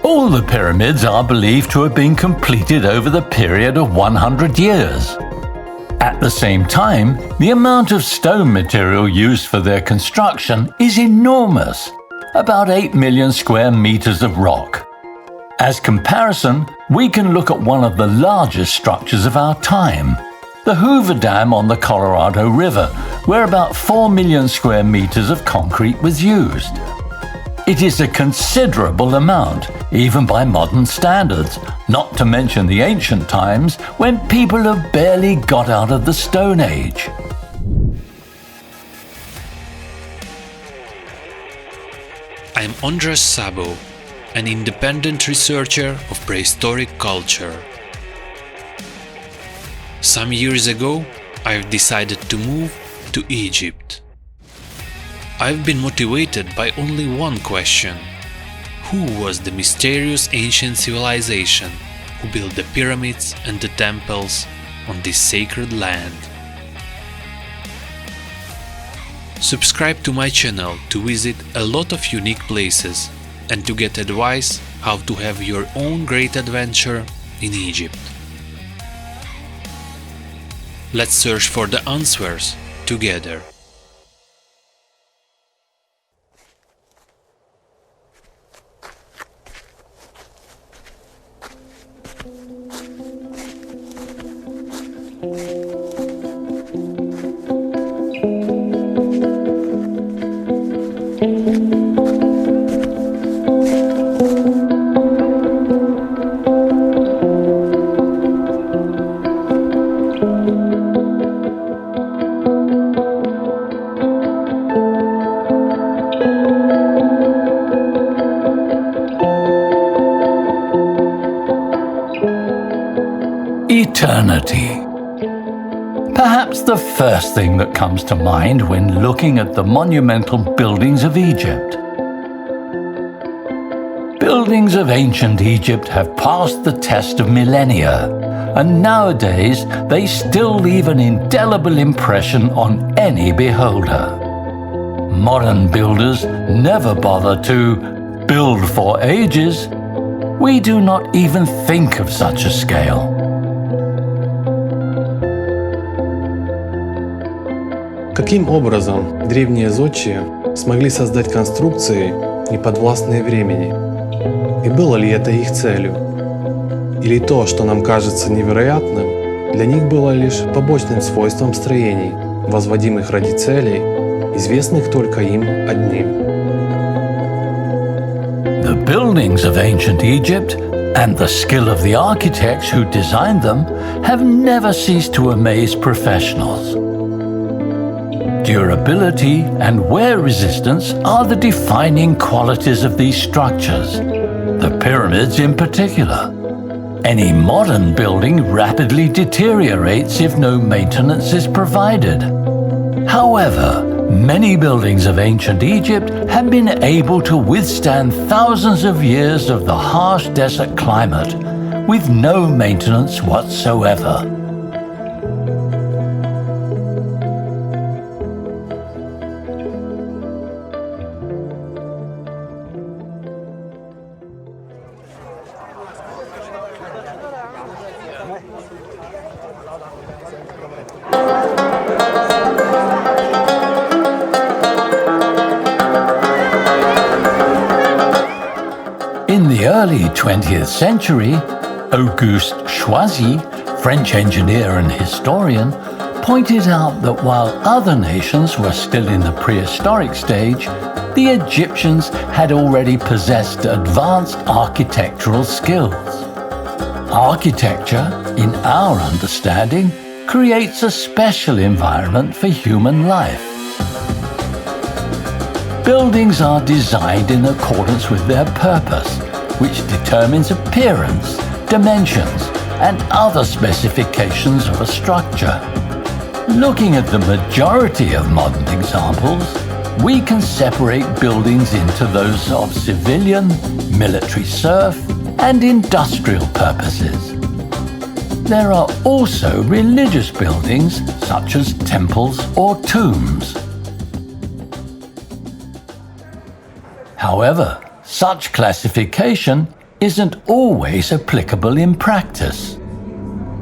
All the pyramids are believed to have been completed over the period of 100 years. At the same time, the amount of stone material used for their construction is enormous, about 8 million square meters of rock. As comparison, we can look at one of the largest structures of our time, the Hoover Dam on the Colorado River, where about 4 million square meters of concrete was used. It is a considerable amount, even by modern standards, not to mention the ancient times when people have barely got out of the Stone Age. I'm ondrashsabo, an independent researcher of prehistoric culture. Some years ago, I've decided to move to Egypt. I've been motivated by only one question: who was the mysterious ancient civilization who built the pyramids and the temples on this sacred land? Subscribe to my channel to visit a lot of unique places and to get advice how to have your own great adventure in Egypt. Let's search for the answers together. Eternity. Perhaps the first thing that comes to mind when looking at the monumental buildings of Egypt. Buildings of ancient Egypt have passed the test of millennia, and nowadays they still leave an indelible impression on any beholder. Modern builders never bother to build for ages. We do not even think of such a scale. Каким образом древние зодчие смогли создать конструкции, неподвластные времени? И было ли это их целью? Или то, что нам кажется невероятным, для них было лишь побочным свойством строений, возводимых ради целей, известных только им одним? The buildings of ancient Egypt and the skill of the architects who designed them have never ceased to amaze professionals. Durability and wear resistance are the defining qualities of these structures, the pyramids in particular. Any modern building rapidly deteriorates if no maintenance is provided. However, many buildings of ancient Egypt have been able to withstand thousands of years of the harsh desert climate with no maintenance whatsoever. In the early 20th century, Auguste Choisy, French engineer and historian, pointed out that while other nations were still in the prehistoric stage, the Egyptians had already possessed advanced architectural skills. Architecture, in our understanding, creates a special environment for human life. Buildings are designed in accordance with their purpose, which determines appearance, dimensions, and other specifications of a structure. Looking at the majority of modern examples, we can separate buildings into those of civilian, military serf, and industrial purposes. There are also religious buildings such as temples or tombs. However, such classification isn't always applicable in practice.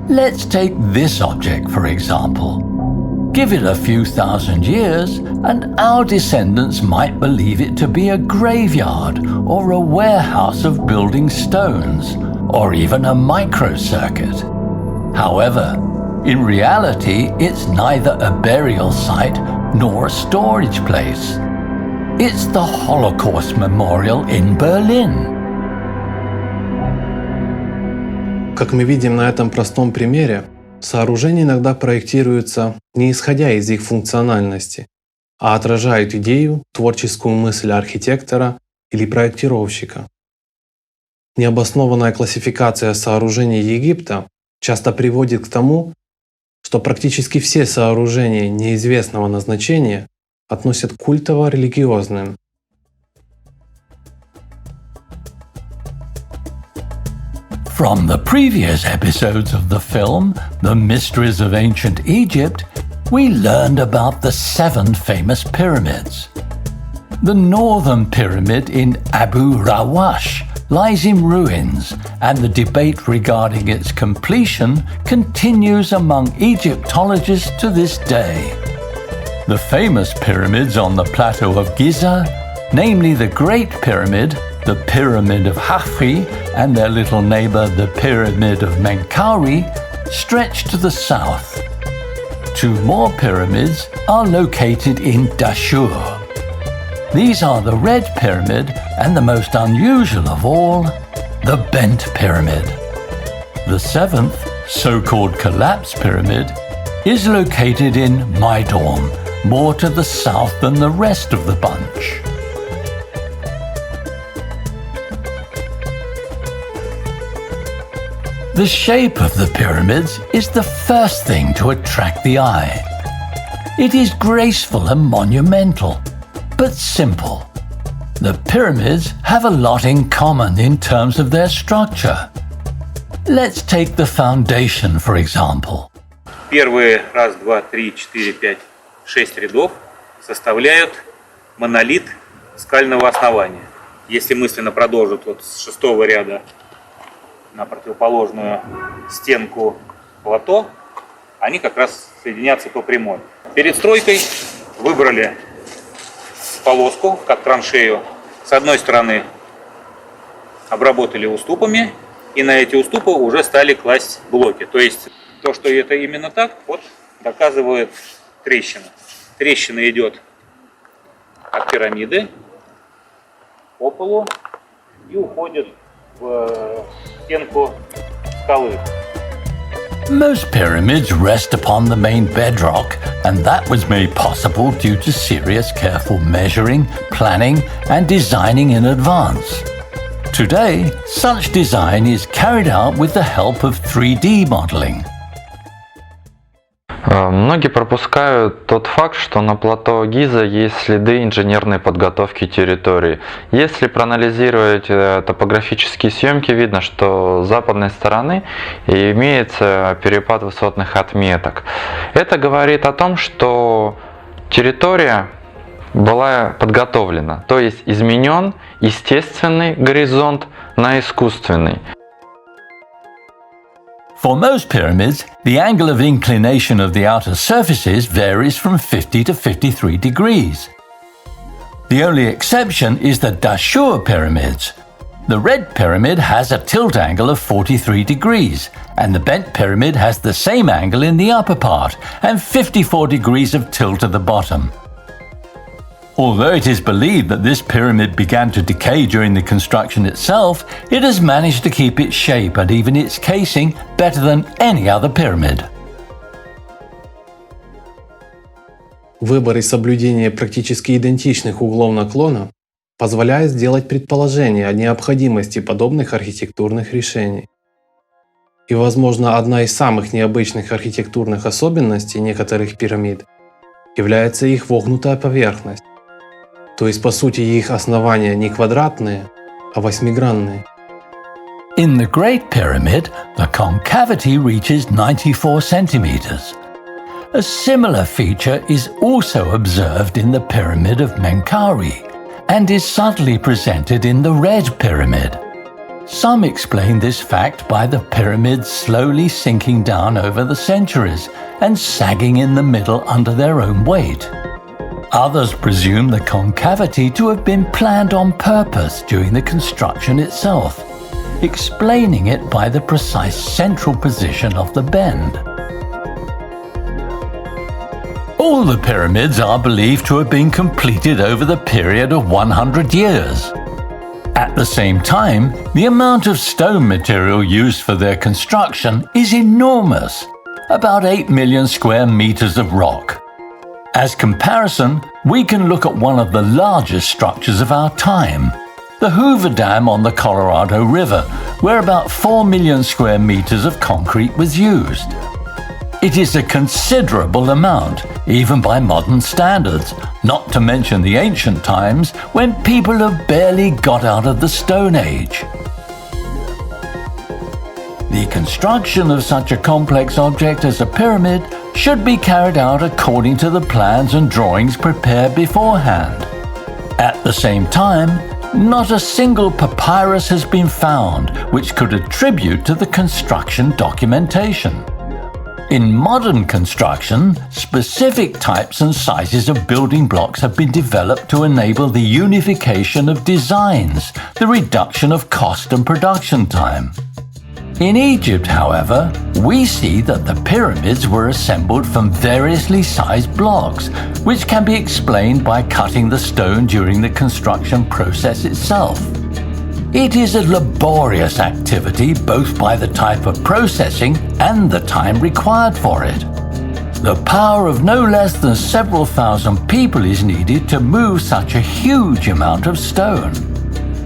Let's take this object, for example. Give it a few thousand years, and our descendants might believe it to be a graveyard or a warehouse of building stones, or even a microcircuit. However, in reality, it's neither a burial site nor a storage place. It's the Holocaust Memorial in Berlin. Как мы видим на этом простом примере, сооружения иногда проектируются не исходя из их функциональности, а отражают идею, творческую мысль архитектора или проектировщика. Необоснованная классификация сооружений Египта часто приводит к тому, что практически все сооружения неизвестного назначения относят к культово-религиозным. From the previous episodes of the film, The Mysteries of Ancient Egypt, we learned about the 7 famous pyramids. The northern pyramid in Abu Rawash lies in ruins, and the debate regarding its completion continues among Egyptologists to this day. The famous pyramids on the plateau of Giza, namely the Great Pyramid, the Pyramid of Khafre, and their little neighbor, the Pyramid of Menkaure, stretch to the south. 2 more pyramids are located in Dahshur. These are the Red Pyramid and the most unusual of all, the Bent Pyramid. The 7th, so-called Collapse Pyramid, is located in Maidorm, more to the south than the rest of the bunch. The shape of the pyramids is the first thing to attract the eye. It is graceful and monumental, but simple. The pyramids have a lot in common in terms of their structure. Let's take the foundation, for example. Первые 1, 2, 3, 4, 5, 6 рядов составляют монолит скального основания. Если мысленно продолжить вот с 6-го ряда на противоположную стенку плато, они как раз соединятся по прямой. Перед стройкой выбрали полоску, как траншею. С одной стороны обработали уступами, и на эти уступы уже стали класть блоки. То есть то, что это именно так, вот доказывает трещина. Трещина идет от пирамиды по полу и уходит в стенку скалы. Most pyramids rest upon the main bedrock, and that was made possible due to serious careful measuring, planning, and designing in advance. Today, such design is carried out with the help of 3D modeling. Многие пропускают тот факт, что на плато Гиза есть следы инженерной подготовки территории. Если проанализировать топографические съемки, видно, что с западной стороны имеется перепад высотных отметок. Это говорит о том, что территория была подготовлена, то есть изменен естественный горизонт на искусственный. For most pyramids, the angle of inclination of the outer surfaces varies from 50 to 53 degrees. The only exception is the dahshur pyramids. The Red Pyramid has a tilt angle of 43 degrees, and the Bent Pyramid has the same angle in the upper part and 54 degrees of tilt at the bottom. Although it is believed that this pyramid began to decay during the construction itself, it has managed to keep its shape and even its casing better than any other pyramid. Выбор и соблюдение практически идентичных углов наклона позволяет сделать предположение о необходимости подобных архитектурных решений. И, возможно, одна из самых необычных архитектурных особенностей некоторых пирамид является их вогнутая поверхность. То есть, по сути, их основания не квадратные, а восьмигранные. In the Great Pyramid, the concavity reaches 94 centimeters. A similar feature is also observed in the Pyramid of Menkaure and is subtly presented in the Red Pyramid. Some explain this fact by the pyramids slowly sinking down over the centuries and sagging in the middle under their own weight. Others presume the concavity to have been planned on purpose during the construction itself, explaining it by the precise central position of the bend. All the pyramids are believed to have been completed over the period of 100 years. At the same time, the amount of stone material used for their construction is enormous, about 8 million square meters of rock. As comparison, we can look at one of the largest structures of our time, the Hoover Dam on the Colorado River, where about 4 million square meters of concrete was used. It is a considerable amount, even by modern standards, not to mention the ancient times when people have barely got out of the Stone Age. The construction of such a complex object as a pyramid should be carried out according to the plans and drawings prepared beforehand. At the same time, not a single papyrus has been found which could attribute to the construction documentation. In modern construction, specific types and sizes of building blocks have been developed to enable the unification of designs, the reduction of cost and production time. In Egypt, however, we see that the pyramids were assembled from variously sized blocks, which can be explained by cutting the stone during the construction process itself. It is a laborious activity both by the type of processing and the time required for it. The power of no less than several thousand people is needed to move such a huge amount of stone.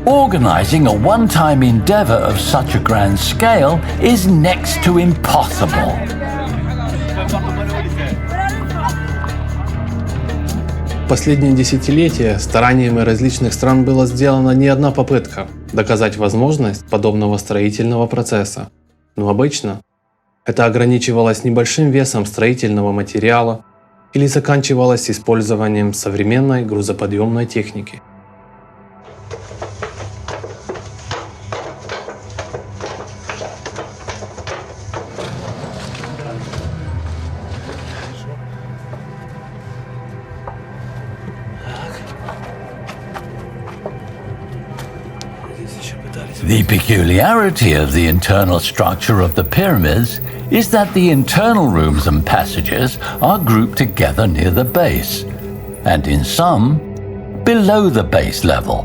Organizing a one-time endeavor of such a grand scale is next to impossible. В последние десятилетия стараниями различных стран была сделана не одна попытка доказать возможность подобного строительного процесса, но обычно это ограничивалось небольшим весом строительного материала или заканчивалось использованием современной грузоподъемной техники. The peculiarity of the internal structure of the pyramids is that the internal rooms and passages are grouped together near the base, and in some, below the base level.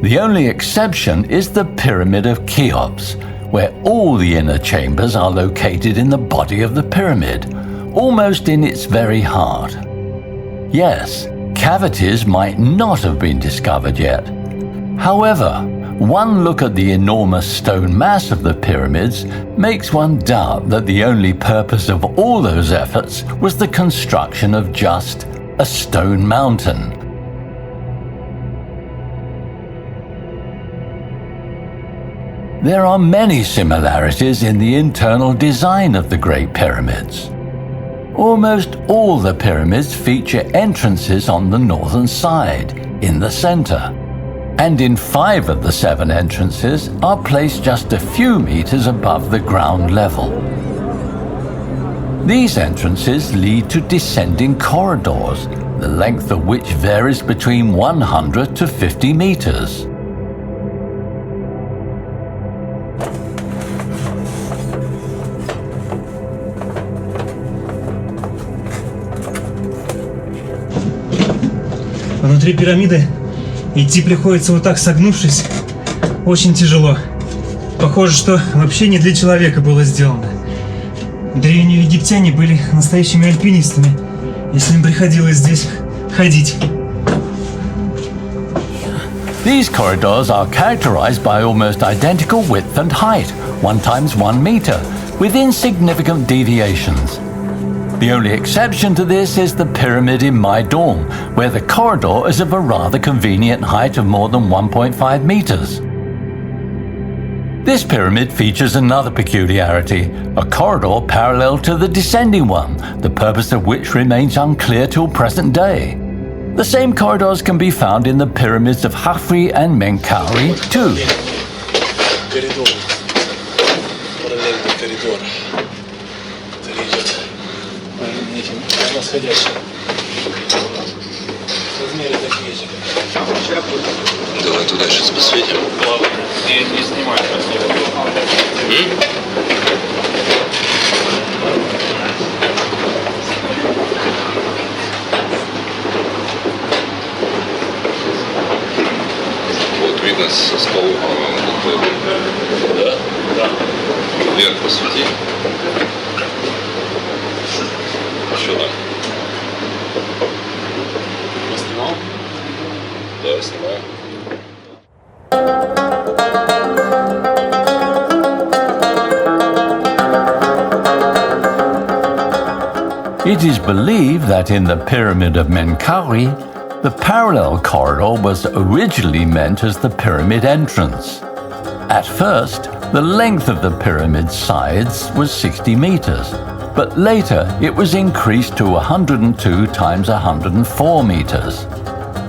The only exception is the Pyramid of Cheops, where all the inner chambers are located in the body of the pyramid, almost in its very heart. Yes, cavities might not have been discovered yet. However, one look at the enormous stone mass of the pyramids makes one doubt that the only purpose of all those efforts was the construction of just a stone mountain. There are many similarities in the internal design of the Great Pyramids. Almost all the pyramids feature entrances on the northern side, in the center. And in 5 of the 7 entrances are placed just a few meters above the ground level. These entrances lead to descending corridors, the length of which varies between 100 to 50 meters. Внутри пирамиды идти приходится вот так согнувшись, очень тяжело. Похоже, что вообще не для человека было сделано. Древние египтяне были настоящими альпинистами, если им приходилось здесь ходить. These corridors are characterized by almost identical width and height, 1 times 1 meter, with insignificant deviations. The only exception to this is the pyramid in my dorm, where the corridor is of a rather convenient height of more than 1.5 meters. This pyramid features another peculiarity, a corridor parallel to the descending one, the purpose of which remains unclear till present day. The same corridors can be found in the pyramids of Khafre and Menkaure too. коридор. Параллельный коридор. Это идет этим восходящим. Размеры такие же. Давай туда сейчас посветим. Не снимай. Вот видно со стола, по-моему, да? Да. Вверх посвети. Что там? Снимал? Да, снимаю. It is believed that in the Pyramid of Menkaure, the parallel corridor was originally meant as the pyramid entrance. At first, the length of the pyramid's sides was 60 meters, but later it was increased to 102 times 104 meters.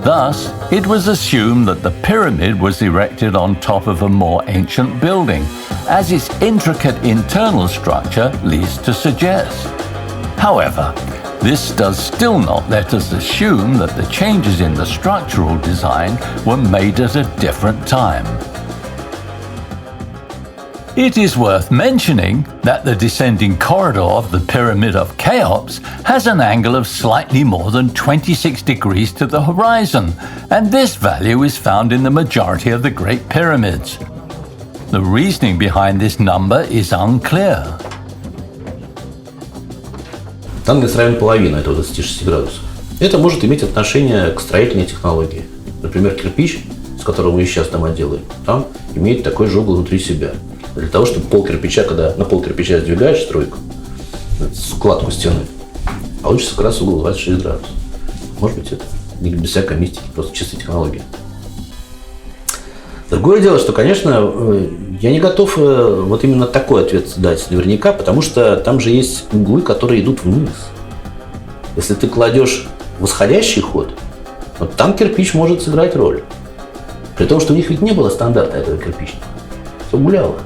Thus, it was assumed that the pyramid was erected on top of a more ancient building, as its intricate internal structure leads to suggest. However, this does still not let us assume that the changes in the structural design were made at a different time. It is worth mentioning that the descending corridor of the Pyramid of Cheops has an angle of slightly more than 26 degrees to the horizon, and this value is found in the majority of the Great Pyramids. The reasoning behind this number is unclear. Англ равен половина этого 26 градусов. Это может иметь отношение к строительной технологии. Например, кирпич, с которого мы сейчас дома делаем, там имеет такой же угол внутри себя. Для того, чтобы пол кирпича, когда на пол кирпича сдвигаешь стройку, складку стены, получится как раз угол 26 градусов. Может быть, это без всякой мистики, просто чистая технология. Другое дело, что, конечно, я не готов вот именно такой ответ дать наверняка, потому что там же есть углы, которые идут вниз. Если ты кладешь восходящий ход, вот там кирпич может сыграть роль. При том, что у них ведь не было стандарта этого кирпичного. Все гуляло.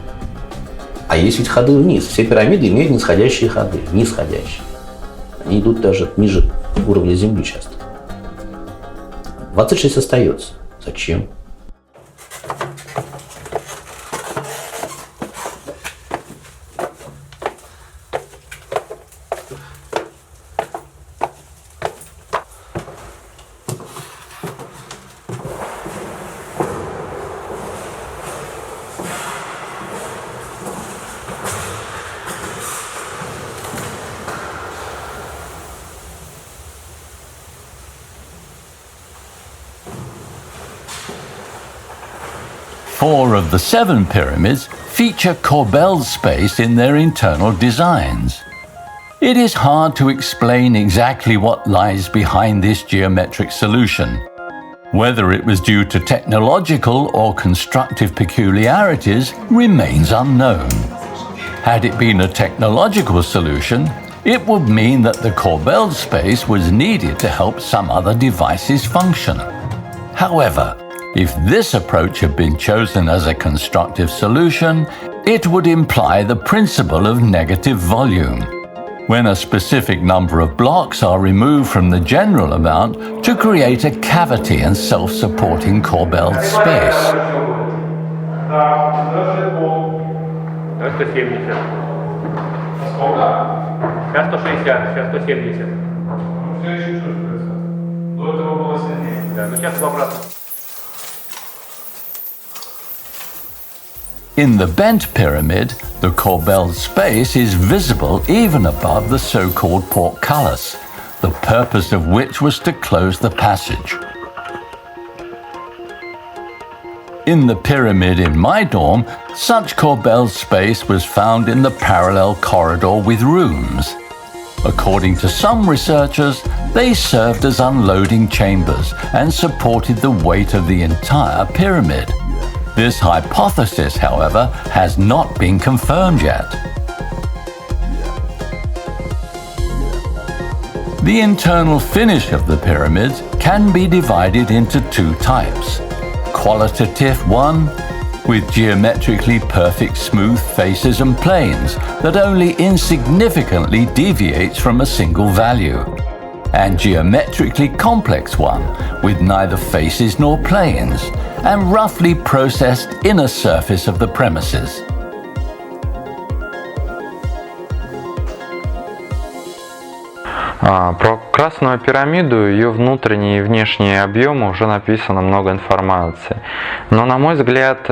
А есть ведь ходы вниз. Все пирамиды имеют нисходящие ходы. Нисходящие. Они идут даже ниже уровня земли часто. 26 остается. Зачем? Four of the 7 pyramids feature corbelled space in their internal designs. It is hard to explain exactly what lies behind this geometric solution. Whether it was due to technological or constructive peculiarities remains unknown. Had it been a technological solution, it would mean that the corbelled space was needed to help some other devices function. However, if this approach had been chosen as a constructive solution, it would imply the principle of negative volume, when a specific number of blocks are removed from the general amount to create a cavity and self-supporting corbelled space. In the bent pyramid, the corbelled space is visible even above the so-called portcullis, the purpose of which was to close the passage. In the pyramid in my dorm, such corbelled space was found in the parallel corridor with rooms. According to some researchers, they served as unloading chambers and supported the weight of the entire pyramid. This hypothesis, however, has not been confirmed yet. The internal finish of the pyramids can be divided into two types: qualitative one with geometrically perfect smooth faces and planes that only insignificantly deviates from a single value, and geometrically complex one with neither faces nor planes and roughly processed inner surface of the premises. Про Красную пирамиду, ее внутренние и внешние объемы уже написано много информации. Но, на мой взгляд,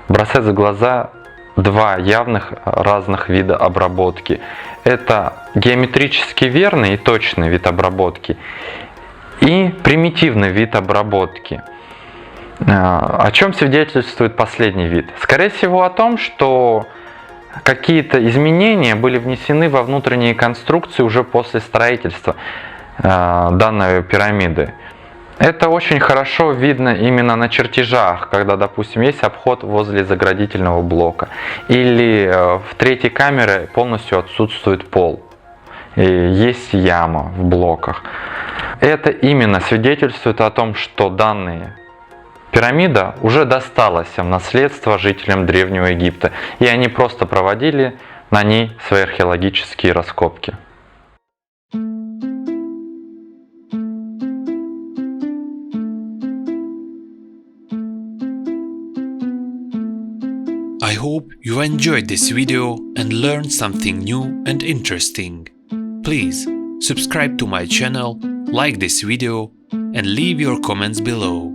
бросается в глаза два явных разных вида обработки. Это геометрически верный и точный вид обработки и примитивный вид обработки. О чем свидетельствует последний вид? Скорее всего, о том, что какие-то изменения были внесены во внутренние конструкции уже после строительства данной пирамиды. Это очень хорошо видно именно на чертежах, когда, допустим, есть обход возле заградительного блока, или в третьей камере полностью отсутствует пол, и есть яма в блоках. Это именно свидетельствует о том, что данные пирамида уже досталась в наследство жителям Древнего Египта, и они просто проводили на ней свои археологические раскопки. I hope you enjoyed this video and learned something new and interesting. Please subscribe to my channel, like this video, and leave your comments below.